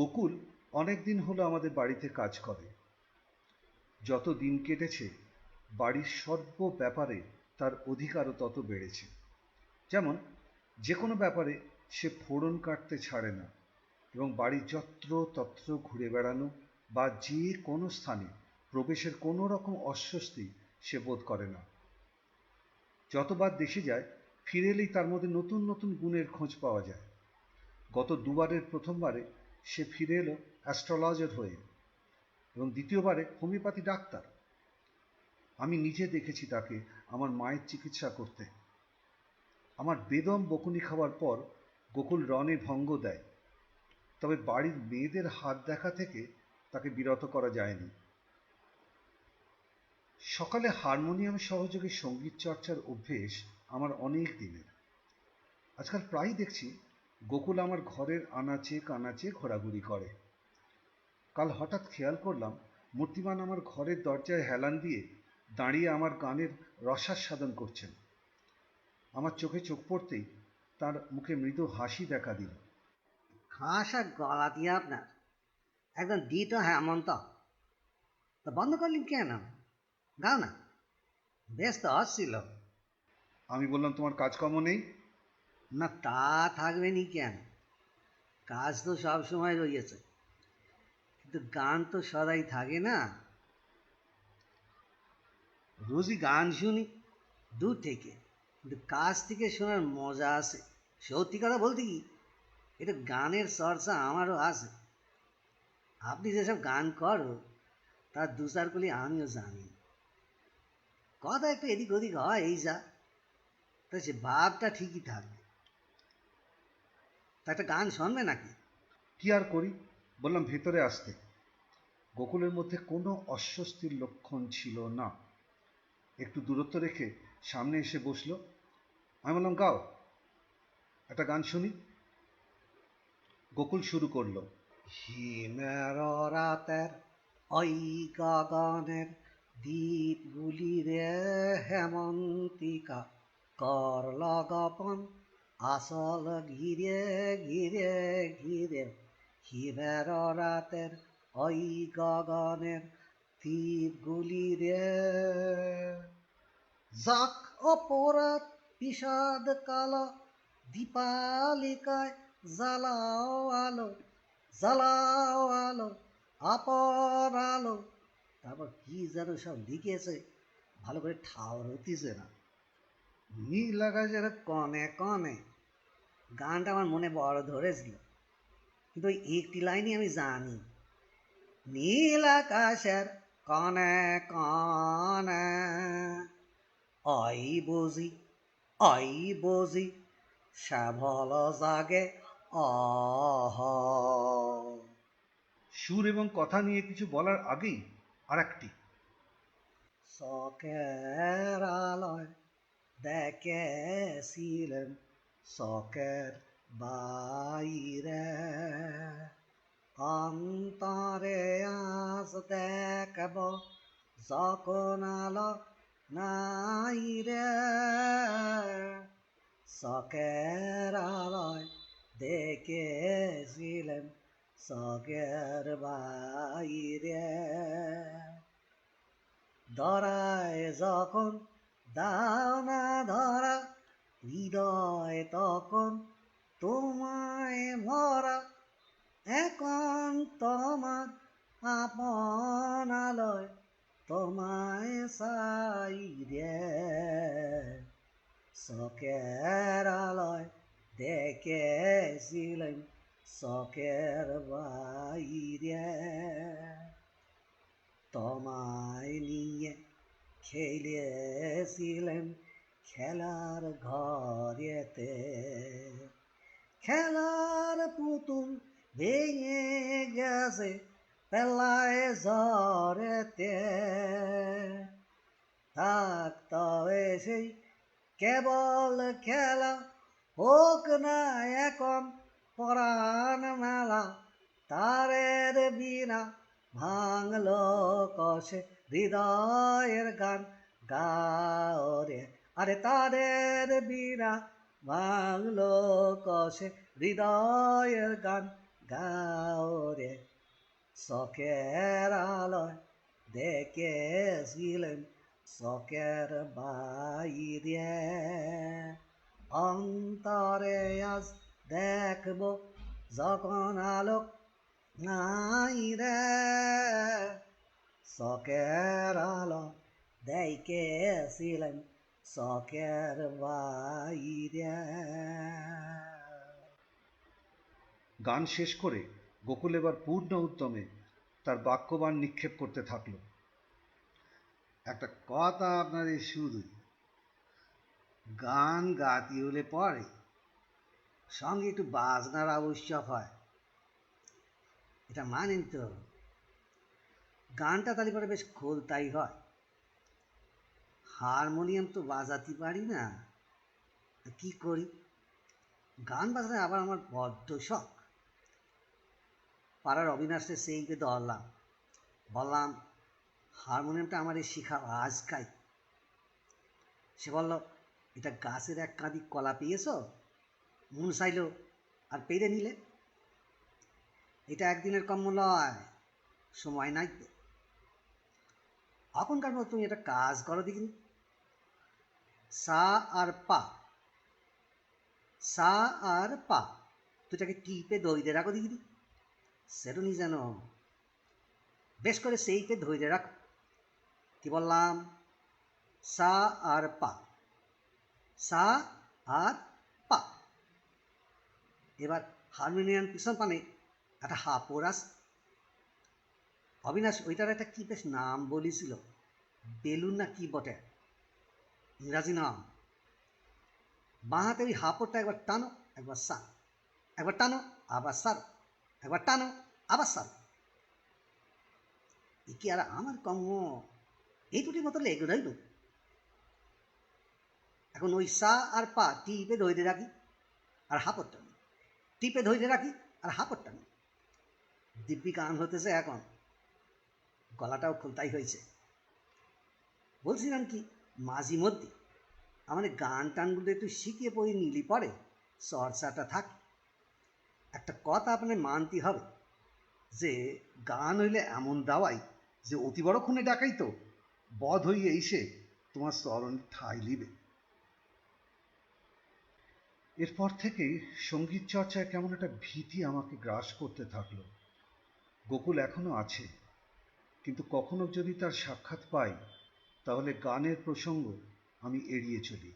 গোকুল অনেক দিন হলো আমাদের বাড়িতে কাজ করে। যত দিন কেটেছে বাড়ির সর্ব ব্যাপারে তার অধিকারও তত বেড়েছে। যেমন যে কোনো ব্যাপারে সে ফোড়ন কাটতে ছাড়ে না, এবং বাড়ির যত্র তত্র ঘুরে বেড়ানো বা যে কোনো স্থানে প্রবেশের কোনো রকম অস্বস্তি সে বোধ করে না। যতবার দেশে যায় ফিরে এলেই তার মধ্যে নতুন নতুন গুণের খোঁজ পাওয়া যায়। গত দুবারের প্রথমবারে সে ফিরে এলো অ্যাস্ট্রোলজার হয়ে, এবং দ্বিতীয়বারে হোমিওপ্যাথি ডাক্তার। আমি নিজে দেখেছি তাকে আমার মায়ের চিকিৎসা করতে। আমার বেদম বকুনি খাওয়ার পর গোকুল রণে ভঙ্গ দেয়, তবে বাড়ির মেয়েদের হাত দেখা থেকে তাকে বিরত করা যায়নি। সকালে হারমোনিয়াম সহযোগে সঙ্গীত চর্চার অভ্যেস আমার অনেক দিনের। আজকাল প্রায়ই দেখছি গোকুল আমার ঘরের আনাচে কানাচে ঘোরাঘুরি করে। কাল হঠাৎ খেয়াল করলাম মূর্তিমান আমার ঘরের দরজায় হেলান দিয়ে দাঁড়িয়ে আমার গানের রসাস্বাদন করছেন। আমার চোখে চোখ পড়তেই তার মুখে মৃদু হাসি দেখা দিল। খাসা গলা দিয়ে আপনার একদম ডিটো হেমন্ত। তা বন্ধ করলেন কেন? গাও না, বেশ তো হচ্ছিল। আমি বললাম, তোমার কাজকর্ম নেই? না, তা থাকবে নি কেন, কাজ তো সব সময় রয়েছে, কিন্তু গান তো সদাই থাকে না। রোজই গান শুনি দূর থেকে, কিন্তু কাজ থেকে শোনার মজা আছে। সত্যি কথা বলতে কি, এটা গানের চর্চা আমারও আছে। আপনি যেসব গান করো তার দু চারগুলি আমিও জানি। কথা একটু এদিক ওদিক হয়, এই যা, তো সে ভাবটা ঠিকই থাকবে। তা একটা গান শুনবে নাকি? কি আর করি, বললাম ভেতরে আসতে। গোকুলের মধ্যে কোনো অস্বস্তির লক্ষণ ছিল না। একটু দূরত্ব রেখে সামনে এসে বসলো। আমি বললাম, গাও, একটা গান শুনি। গোকুল শুরু করলো। হিমের রাতের ওই গগনের দ্বীপগুলি রে হেমন্তিকা করল গোপন আসল ঘিরে ঘিরে ঘিরে। হিমের রাতের ওই গগনের দ্বীপগুলি রে যাক অপরাধ বিষাদ কালো দীপালিকায় জ্বালাও আলো, জ্বালাও আলো, আপন আলো। তারপর কি যেন সব লিখেছে, ভালো করে ঠাওর হতিছে না। নীল আকাশের কনে কনে, গানটা আমার মনে বড় ধরেছিল, কিন্তু ওই একটি লাইনই আমি জানি। নীল আকাশের কনে কনে আই বুঝি, আই বুঝি শ্যামল জাগে আহ। সুর এবং কথা নিয়ে কিছু বলার আগেই আর একটি। শখের আলোয় দেখেছিলেন শখের বাইরে, অন্তরে আজ দেখব যখন আলো নাই রে। শখের আলোয় দেখেছিলেন শখের বাইরে, ধরায় যখন দাও না ধরা, হৃদয় তখন তোমায় ভরা। এখন তোমার আপন আলোয় তোমায় চাই রে। শখের আলোয় দেখেছিলেন শখের বাইরে, তোমায় নিয়ে খেলেছিলেন খেলার ঘরেতে। খেলার পুতুল ভেঙে গেছে পেলায় ঝড়েতে, থাকতে সেই কেবল খেলা, হোক না এখন পরাণ মেলা। তারের বিনা ভাঙলো কষে হৃদয়ের গান গাও রে। আরে তারের বিনা ভাঙলো কষে হৃদয়ের গান গাও রে শখের আলোয় দেখেছিলেন শখের বাইরে, অন্তরে আজ দেখব যখন আলোক নাই রে, শখের আলো দেখেছিলেন শখের বাইরে। গান শেষ করে গোকুল এবার পূর্ণ উদ্যমে তার বাক্যবাণ নিক্ষেপ করতে থাকলো। একটা কথা আপনার এই শুধু গান গাতি হলে পরে সঙ্গে একটু বাজনার আবশ্যক হয়, এটা মানেন তো? গানটা তাহলে পরে বেশ খোলতাই হয়। হারমোনিয়াম তো বাজাতে পারি না, কি করি? গান বাজনায় আবার আমার বড্ড শখ। পাড়ার অবিনাশে সেইকে ধরলাম, বললাম হারমোনিয়ামটা আমার এই শেখা আজকাই। সে বলল, এটা গাছের এক কাঁদি কলা পেয়েছ, মন চাইল আর পেরে নিলে। এটা একদিনের কর্ম নয়, সময় নাই তো। এখনকার মতো তুমি একটা কাজ করো দেখিনি। সা আর পা, সা আর পা দুটাকে টিপে ধইতে রাখো দেখিনি, সেরুনি যেন বেশ করে সেইকে ধইতে রাখো। কি বললাম? সা আর পা, সা আর পা। এবার হারমোনিয়াম পিছন পানে একটা হাঁপড় আছে। অবিনাশ ওইটার একটা কি বেশ নাম বলেছিল, বেলুন না কি বটে, ইংরাজি নাম। বাঁ হাতে ওই হাঁপড়টা একবার টানো, একবার সার, একবার টানো আবার সার, একবার টানো আবার সার। এ কি আর আমার কর্ম? এই দুটির মতো লেগে রইল। এখন ওই সা আর পা টিপে ধরে রাখি আর হাঁপড় টানি, টিপে ধরে রাখি আর হাঁপড় টানি। দিব্যি গান হতেছে এখন, গলাটাও খোলতাই হয়েছে। বলছিলাম কি, মাঝি মধ্যে আমাদের গান টানগুলো একটু শিখিয়ে পড়ে নিলি পরে চর্চাটা থাকে। একটা কথা আপনার মানতে হবে যে গান হইলে এমন দাওয়াই যে অতি বড় খুনে ডাকাই তো বধ হইয়ে এসে তোমার চরণ ঠাই লিবে। এরপর থেকেই সঙ্গীত চর্চায় কেমন একটা ভীতি আমাকে গ্রাস করতে থাকলো। গোকুল এখনো আছে, কিন্তু কখনো যদি তার সাক্ষাৎ পাই তাহলে গানের প্রসঙ্গ আমি এড়িয়ে চলি।